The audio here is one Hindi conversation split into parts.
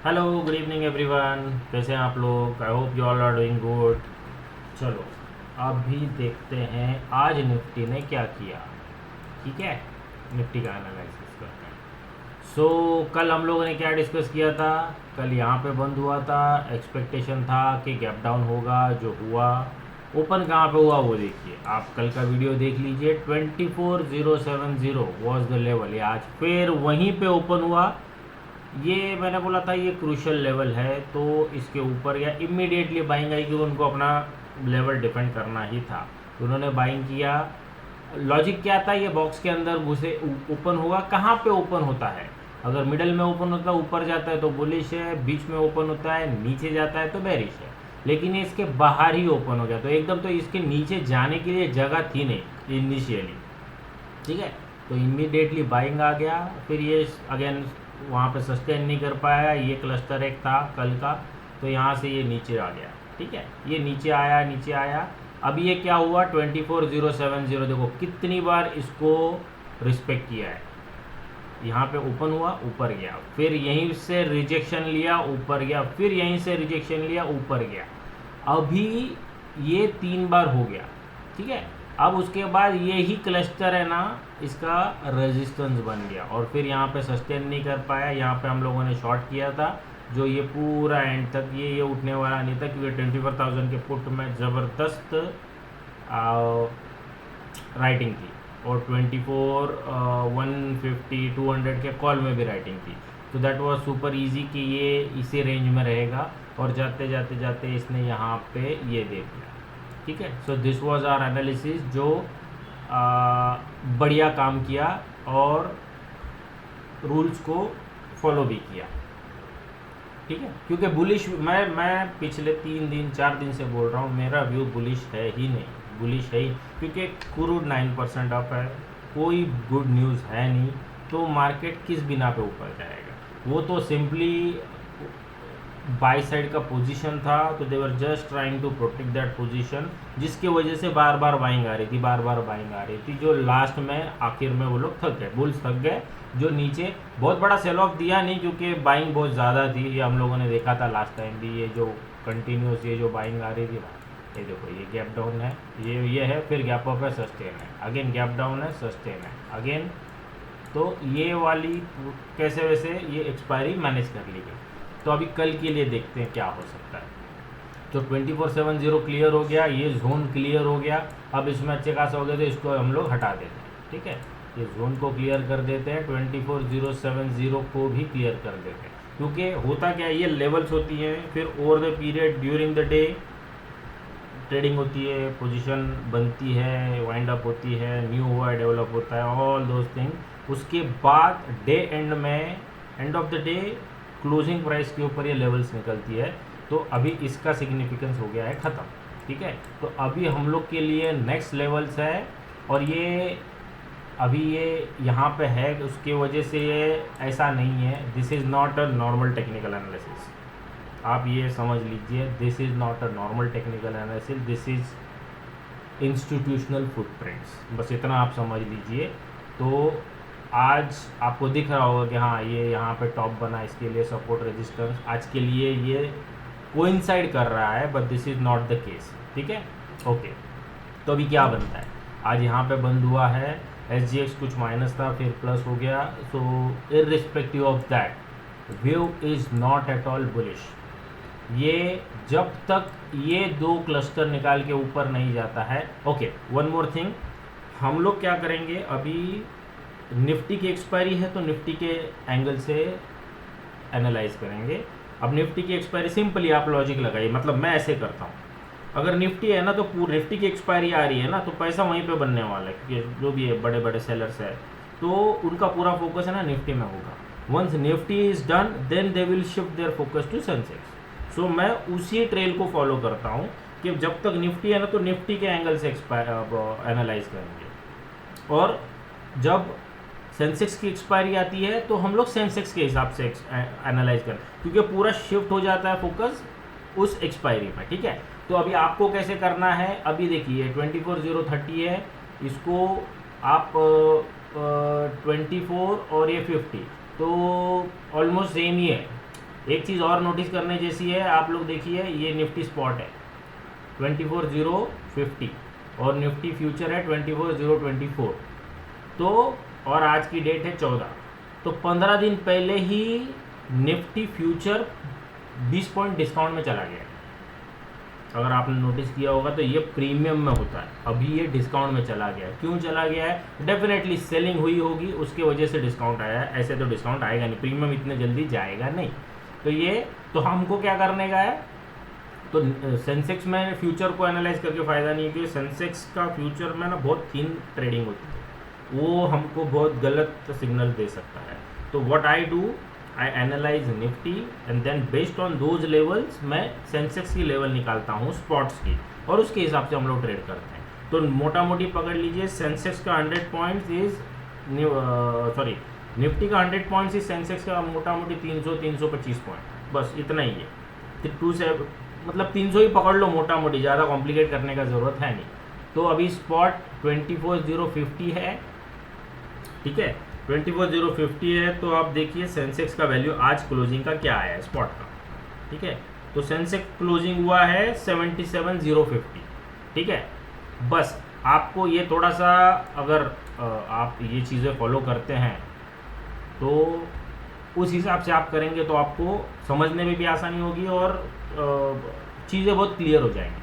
Hello, good evening everyone. कैसे हैं आप लोग? I hope you all are doing good. चलो, अभी देखते हैं आज निफ्टी ने क्या किया। ठीक है, निफ्टी का एनालिसिस करते हैं। कल हम लोगों ने क्या डिस्कस किया था? कल यहाँ पे बंद हुआ था, एक्सपेक्टेशन था कि गैप डाउन होगा, जो हुआ। ओपन कहाँ पे हुआ वो देखिए, आप कल का वीडियो देख लीजिए। 24070 वॉज द लेवल। ये आज फिर वहीं पे ओपन हुआ। ये मैंने बोला था ये क्रूशियल लेवल है, तो इसके ऊपर या इमीडिएटली बाइंग आई, कि उनको अपना लेवल डिफेंड करना ही था। तो उन्होंने बाइंग किया। लॉजिक क्या था? ये बॉक्स के अंदर घुसे, ओपन हुआ। कहाँ पे ओपन होता है? अगर मिडल में ओपन होता है, ऊपर जाता है तो बुलिश है, बीच में ओपन होता है, नीचे जाता है तो बेरिश है। लेकिन ये इसके बाहर ही ओपन हो गया, तो एकदम तो इसके नीचे जाने के लिए जगह थी नहीं इनिशियली। ठीक है, तो इमीडिएटली बाइंग आ गया। फिर ये अगेन वहाँ पे सस्टेन नहीं कर पाया। ये क्लस्टर एक था कल का, तो यहाँ से ये नीचे आ गया। ठीक है, ये नीचे आया, नीचे आया। अब ये क्या हुआ? 24070, देखो कितनी बार इसको रिस्पेक्ट किया है। यहाँ पे ओपन हुआ, ऊपर गया, फिर यहीं से रिजेक्शन लिया, ऊपर गया, फिर यहीं से रिजेक्शन लिया, ऊपर गया। अभी ये 3 बार हो गया। ठीक है, अब उसके बाद ये ही क्लस्टर है ना, इसका रेजिस्टेंस बन गया, और फिर यहाँ पे सस्टेन नहीं कर पाया। यहाँ पे हम लोगों ने शॉर्ट किया था, जो ये पूरा एंड तक ये उठने वाला नहीं था, क्योंकि 24,000 के पुट में ज़बरदस्त राइटिंग थी, और 24 150 200 के कॉल में भी राइटिंग थी। तो दैट वाज सुपर इजी कि ये इसी रेंज में रहेगा, और जाते जाते जाते इसने यहाँ पे ये दे दिया। ठीक है, so this was our analysis, जो बढ़िया काम किया और रूल्स को फॉलो भी किया। ठीक है, क्योंकि बुलिश, मैं पिछले 3 दिन 4 दिन से बोल रहा हूँ, मेरा व्यू बुलिश है ही नहीं, बुलिश है ही। क्योंकि क्रूड 9% अप है, कोई गुड न्यूज़ है नहीं, तो मार्केट किस बिना पे ऊपर जाएगा? वो तो सिंपली बाई साइड का पोजीशन था, तो they were just trying to protect that position, जिसकी वजह से बार बार बाइंग आ रही थी, बार बार बाइंग आ रही थी, जो लास्ट में आखिर में वो लोग थक गए, बुल्स थक गए। जो नीचे बहुत बड़ा सेल ऑफ दिया नहीं, क्योंकि बाइंग बहुत ज़्यादा थी, ये हम लोगों ने देखा था लास्ट टाइम भी। ये जो कंटिन्यूस ये जो बाइंग आ रही थी ना, ये देखो, ये गैप डाउन है, ये है, फिर गैप अप है, सस्टेन है, अगेन गैप डाउन है, सस्टेन है, अगेन। तो ये वाली कैसे वैसे ये एक्सपायरी मैनेज कर ली गई। तो अभी कल के लिए देखते हैं क्या हो सकता है। तो 2470 क्लियर हो गया, ये जोन क्लियर हो गया। अब इसमें अच्छे खासा हो गया, तो इसको हम लोग हटा देते हैं। ठीक है, ये जोन को क्लियर कर देते हैं, 24070 को भी क्लियर कर देते हैं। क्योंकि होता क्या है, ये लेवल्स होती हैं, फिर over the period during the day trading होती है, पोजीशन बनती है, वाइंड अप होती है, न्यू हुआ डेवलप होता है, ऑल दोज थिंग। उसके बाद डे एंड में, end of the day closing price के ऊपर ये लेवल्स निकलती है। तो अभी इसका सिग्निफिकेंस हो गया है ख़त्म। ठीक है, तो अभी हम लोग के लिए नेक्स्ट लेवल्स है, और ये अभी ये यहाँ पे है, उसकी वजह से ये ऐसा नहीं है। This is not a normal technical analysis, आप ये समझ लीजिए। This is not a normal technical analysis, this is institutional footprints, बस इतना आप समझ लीजिए। तो आज आपको दिख रहा होगा कि हाँ, ये यहाँ पे टॉप बना, इसके लिए सपोर्ट रेजिस्टेंस आज के लिए ये कोइंसाइड कर रहा है, but this is not the case. ठीक है, ओके। तो अभी क्या बनता है? आज यहाँ पे बंद हुआ है, SGX कुछ माइनस था, फिर प्लस हो गया। So irrespective of that, view is not at all bullish. ये जब तक ये 2 क्लस्टर निकाल के ऊपर नहीं जाता है। ओके, वन मोर थिंग, हम लोग क्या करेंगे अभी, निफ्टी की एक्सपायरी है, तो निफ्टी के एंगल से एनालाइज करेंगे। अब निफ्टी की एक्सपायरी सिंपली आप लॉजिक लगाइए, मतलब मैं ऐसे करता हूँ। अगर निफ्टी है ना, तो पूरी निफ्टी की एक्सपायरी आ रही है ना, तो पैसा वहीं पे बनने वाला है, क्योंकि जो भी है बड़े बड़े सेलर्स है, तो उनका पूरा फोकस है ना निफ्टी में होगा। Once Nifty is done, then they will shift their focus to Sensex. So मैं उसी ट्रेल को फॉलो करता हूँ, कि जब तक निफ्टी है ना, तो निफ्टी के एंगल से एनालाइज करेंगे, और जब सेंसेक्स की एक्सपायरी आती है, तो हम लोग सेंसेक्स के हिसाब से एनालाइज करें, क्योंकि पूरा शिफ्ट हो जाता है फोकस उस एक्सपायरी पर। ठीक है, तो अभी आपको कैसे करना है? अभी देखिए 24030 है, इसको आप 24 और ये 50, तो ऑलमोस्ट सेम ही है। एक चीज़ और नोटिस करने जैसी है, आप लोग देखिए ये निफ्टी स्पॉट है 24,050 और निफ्टी फ्यूचर है 24,024। तो और आज की डेट है 14, तो 15 दिन पहले ही निफ्टी फ्यूचर 20 पॉइंट डिस्काउंट में चला गया। अगर आपने नोटिस किया होगा तो ये प्रीमियम में होता है, अभी ये डिस्काउंट में चला गया है। क्यों चला गया है? डेफिनेटली सेलिंग हुई होगी, उसके वजह से डिस्काउंट आया है, ऐसे तो डिस्काउंट आएगा नहीं, प्रीमियम इतने जल्दी जाएगा नहीं। तो ये तो हमको क्या करने का है, तो सेंसेक्स में फ्यूचर को एनालाइज करके फ़ायदा नहीं है, क्योंकि सेंसेक्स का फ्यूचर में ना बहुत थिन ट्रेडिंग होती है, वो हमको बहुत गलत सिग्नल दे सकता है। तो what I do, I analyse Nifty and then based on those levels मैं सेंसेक्स की लेवल निकालता हूँ स्पॉट्स की, और उसके हिसाब से हम लोग ट्रेड करते हैं। तो मोटा मोटी पकड़ लीजिए, सेंसेक्स का 100 पॉइंट्स इज सॉरी निफ्टी का 100 पॉइंट्स इज सेंसेक्स का मोटा मोटी 300-325 पॉइंट, बस इतना ही है। टू से मतलब 300 ही पकड़ लो मोटा मोटी, ज़्यादा कॉम्प्लिकेट करने का ज़रूरत है नहीं। तो अभी स्पॉट 24,050 है, ठीक है, 24,050 है। तो आप देखिए सेंसेक्स का वैल्यू आज क्लोजिंग का क्या आया है स्पॉट का, ठीक है। तो सेंसेक्स क्लोजिंग हुआ है 77,050, ठीक है। बस आपको ये थोड़ा सा, अगर आप ये चीज़ें फॉलो करते हैं तो उस हिसाब से आप करेंगे तो आपको समझने में भी आसानी होगी और चीज़ें बहुत क्लियर हो जाएंगी।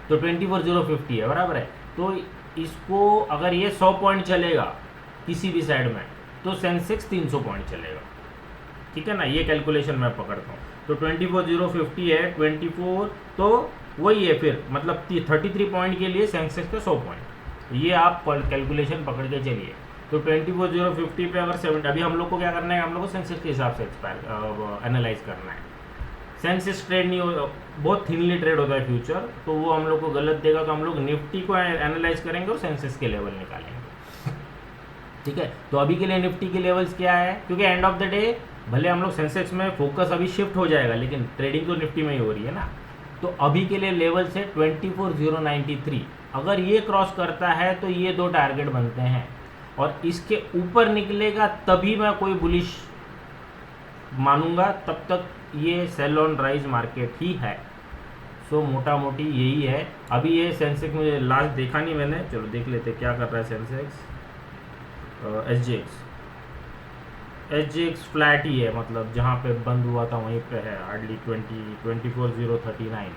तो 24,050 है, बराबर है। तो इसको अगर ये 100 पॉइंट चलेगा किसी भी साइड में तो सेंसेक्स 300 पॉइंट चलेगा, ठीक है ना। ये कैलकुलेशन मैं पकड़ता हूँ। तो 24,050 है, 24 तो वही है फिर, मतलब 33 पॉइंट के लिए सेंसेक्स का 100 पॉइंट, ये आप कैलकुलेशन पकड़ के चलिए। तो 24,050 पे अगर 70, अभी हम लोग को क्या करना है, हम लोग को सेंसेक्स के हिसाब से एनालाइज करना है। सेंसेक्स ट्रेड नहीं हो, बहुत थिनली ट्रेड होता है फ्यूचर, तो वो हम लोग को गलत देगा। तो हम लोग निफ्टी को एनालाइज करेंगे और सेंसेक्स के लेवल निकालेंगे, ठीक है। तो अभी के लिए निफ्टी के लेवल्स क्या है, क्योंकि एंड ऑफ द डे भले हम लोग सेंसेक्स में फोकस अभी शिफ्ट हो जाएगा, लेकिन ट्रेडिंग तो निफ्टी में ही हो रही है ना। तो अभी के लिए लेवल्स है 24,093। अगर ये क्रॉस करता है तो ये दो टारगेट बनते हैं, और इसके ऊपर निकलेगा तभी मैं कोई बुलिश मानूंगा, तब तक ये सेल ऑन राइज मार्केट ही है। सो मोटा मोटी यही है। अभी ये सेंसेक्स मुझे लास्ट देखा नहीं मैंने, चलो देख लेते क्या कर रहा है सेंसेक्स। एसजीएक्स फ्लैट ही है, मतलब जहाँ पे बंद हुआ था वहीं पे है, हार्डली 24,039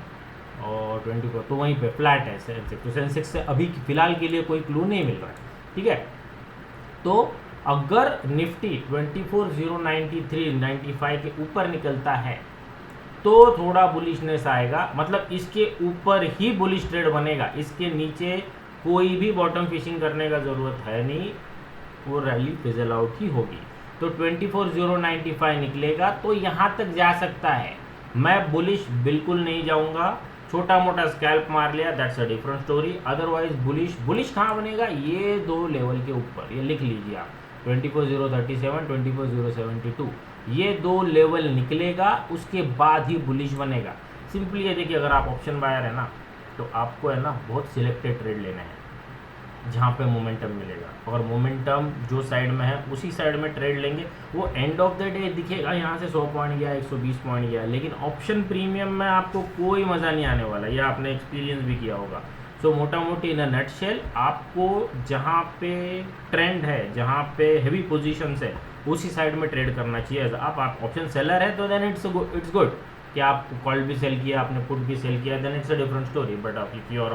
और 24, तो वहीं पे फ्लैट है सेंसेक्स। तो सेंसेक्स से अभी फिलहाल के लिए कोई क्लू नहीं मिल रहा है, ठीक है। तो अगर निफ्टी 24,093-95 के ऊपर निकलता है तो थोड़ा बुलिशनेस आएगा, मतलब इसके ऊपर ही बुलिश ट्रेड बनेगा, इसके नीचे कोई भी बॉटम फिशिंग करने का ज़रूरत है नहीं, वो रैली फिजल आउट ही होगी। तो 24,095 निकलेगा तो यहाँ तक जा सकता है। मैं बुलिश बिल्कुल नहीं जाऊँगा, छोटा मोटा स्कैल्प मार लिया, that's a different story. Otherwise bullish कहाँ बनेगा, ये दो लेवल के ऊपर, ये लिख लीजिए आप, 24,037, 24,072, ये दो लेवल निकलेगा, उसके बाद ही बुलिश बनेगा। सिंपली ये देखिए, अगर आप ऑप्शन बायर है ना, तो आपको है ना बहुत सिलेक्टेड ट्रेड लेना है जहाँ पे मोमेंटम मिलेगा, और मोमेंटम जो साइड में है उसी साइड में ट्रेड लेंगे। वो एंड ऑफ द डे दिखेगा यहाँ से 100 पॉइंट गया, 120 पॉइंट गया, लेकिन ऑप्शन प्रीमियम में आपको कोई मज़ा नहीं आने वाला, ये आपने एक्सपीरियंस भी किया होगा। सो मोटा मोटी इन अ नटशेल, आपको जहाँ पे ट्रेंड है, जहाँ पे हेवी पोजीशंस है, उसी साइड में ट्रेड करना चाहिए। आप ऑप्शन सेलर है तो देन इट्स गुड कि आप कॉल भी सेल किया, आपने पुट भी सेल किया, then it's a different story. But आप प्योर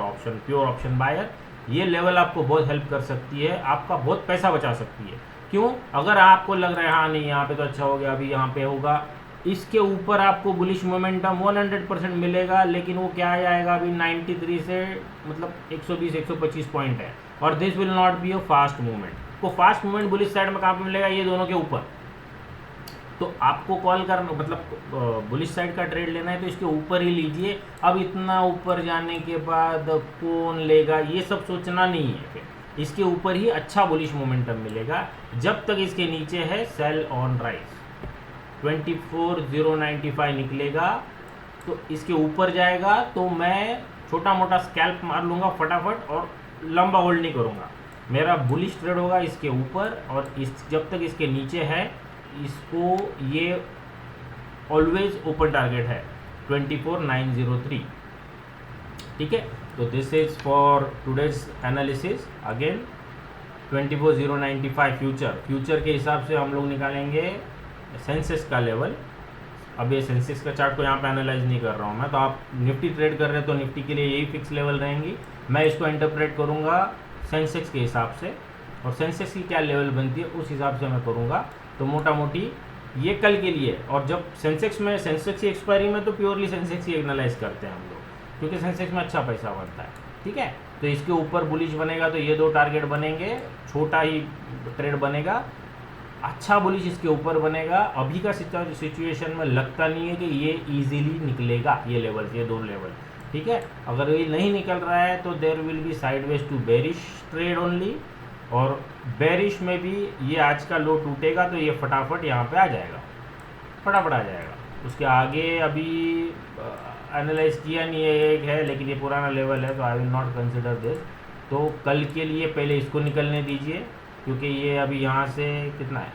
ऑप्शन बायर, ये लेवल आपको बहुत हेल्प कर सकती है, आपका बहुत पैसा बचा सकती है। क्यों? अगर आपको लग रहा है हाँ नहीं यहाँ पे तो अच्छा हो गया, अभी यहाँ पे होगा, इसके ऊपर आपको बुलिश मोमेंटम 100% मिलेगा, लेकिन वो क्या आएगा अभी 93 से, मतलब 120-125 पॉइंट है, और this will not be a fast movement. को फास्ट मूवमेंट बुलिश साइड में कहाँ पे मिलेगा, ये दोनों के ऊपर। तो आपको कॉल करना, मतलब बुलिश साइड का ट्रेड लेना है तो इसके ऊपर ही लीजिए। अब इतना ऊपर जाने के बाद कौन लेगा, ये सब सोचना नहीं है, फिर इसके ऊपर ही अच्छा बुलिश मोमेंटम मिलेगा। जब तक इसके नीचे है सेल ऑन राइज, 24,095 निकलेगा तो इसके ऊपर जाएगा, तो मैं छोटा मोटा स्कैल्प मार लूँगा फटाफट और लंबा होल्ड नहीं करूँगा। मेरा बुलिश ट्रेड होगा इसके ऊपर, और जब तक इसके नीचे है इसको ये ऑलवेज ओपन टारगेट है 24,903। ठीक है, तो this is for today's analysis. Again 24,095 future के हिसाब से हम लोग निकालेंगे सेंसेक्स का लेवल। अब ये सेंसेक्स का चार्ट को यहाँ पे एनालाइज नहीं कर रहा हूँ मैं, तो आप निफ्टी ट्रेड कर रहे हैं तो निफ्टी के लिए यही फिक्स लेवल रहेंगी। मैं इसको इंटरप्रेट करूँगा सेंसेक्स के हिसाब से, और सेंसेक्स की क्या लेवल बनती है उस हिसाब से मैं करूँगा। तो मोटा मोटी ये कल के लिए, और जब सेंसेक्स की एक्सपायरी में तो प्योरली सेंसेक्स ही एनालाइज करते हैं हम लोग, क्योंकि सेंसेक्स में अच्छा पैसा बनता है। ठीक है, तो इसके ऊपर बुलिश बनेगा तो ये 2 टारगेट बनेंगे, छोटा ही ट्रेड बनेगा। अच्छा बुलिश इसके ऊपर बनेगा। अभी का सिचुएशन में लगता नहीं है कि ये इजीली निकलेगा, ये लेवल, ये 2 लेवल। ठीक है, अगर ये नहीं निकल रहा है तो there will be sideways to bearish trade only, और बेरिश में भी ये आज का लो टूटेगा तो ये फटाफट यहाँ पे आ जाएगा, फटाफट आ जाएगा। उसके आगे अभी एनालाइज किया नहीं है, एक है लेकिन ये पुराना लेवल है तो I will not consider this. तो कल के लिए पहले इसको निकलने दीजिए, क्योंकि ये अभी यहाँ से कितना है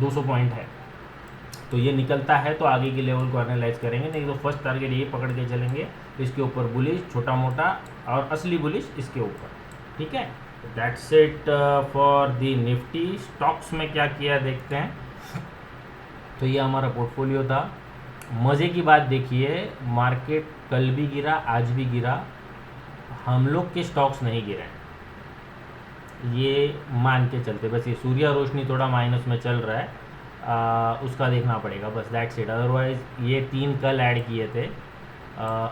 200 पॉइंट है, तो ये निकलता है तो आगे के लेवल को एनालाइज करेंगे। नहीं तो फर्स्ट टारगेट ये पकड़ के चलेंगे, इसके ऊपर बुलिश छोटा मोटा, और असली बुलिश इसके ऊपर। ठीक है, that's it for the Nifty. Stocks में क्या किया देखते हैं। तो ये हमारा पोर्टफोलियो था। मज़े की बात देखिए, मार्केट कल भी गिरा, आज भी गिरा, हम लोग के स्टॉक्स नहीं गिरे, ये मान के चलते। बस ये सूर्या रोशनी थोड़ा माइनस में चल रहा है, उसका देखना पड़ेगा, बस दैट्स इट। अदरवाइज़ ये 3 कल ऐड किए थे,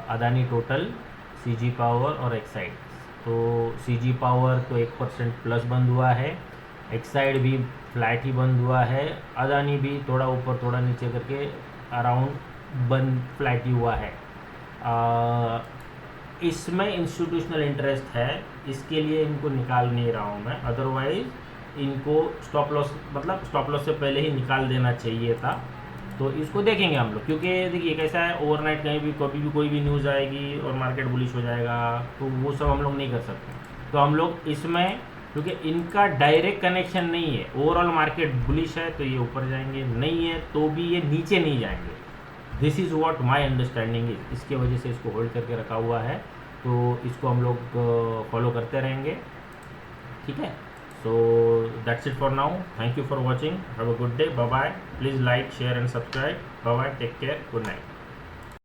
अदानी टोटल, सीजी पावर और एक्साइड। तो सीजी पावर तो 1% प्लस बंद हुआ है, एक्साइड भी फ्लैट ही बंद हुआ है, अदानी भी थोड़ा ऊपर थोड़ा नीचे करके अराउंड बंद फ्लैट ही हुआ है। इसमें इंस्टीट्यूशनल इंटरेस्ट है, इसके लिए इनको निकाल नहीं रहा हूँ मैं। अदरवाइज़ इनको स्टॉप लॉस, मतलब स्टॉप लॉस से पहले ही निकाल देना चाहिए था। तो इसको देखेंगे हम लोग, क्योंकि देखिए कैसा है, ओवरनाइट कहीं भी कभी भी कोई भी न्यूज़ आएगी और मार्केट बुलिश हो जाएगा, तो वो सब हम लोग नहीं कर सकते। तो हम लोग इसमें, क्योंकि इनका डायरेक्ट कनेक्शन नहीं है, ओवरऑल मार्केट बुलिश है तो ये ऊपर जाएंगे, नहीं है तो भी ये नीचे नहीं जाएंगे। This is what my understanding is. इसके वजह से इसको होल्ड करके रखा हुआ है, तो इसको हम लोग फॉलो करते रहेंगे। ठीक है, so that's it for now. Thank you for watching. Have a good day. Bye bye. Please like, share and subscribe. Bye bye. Take care. Good night.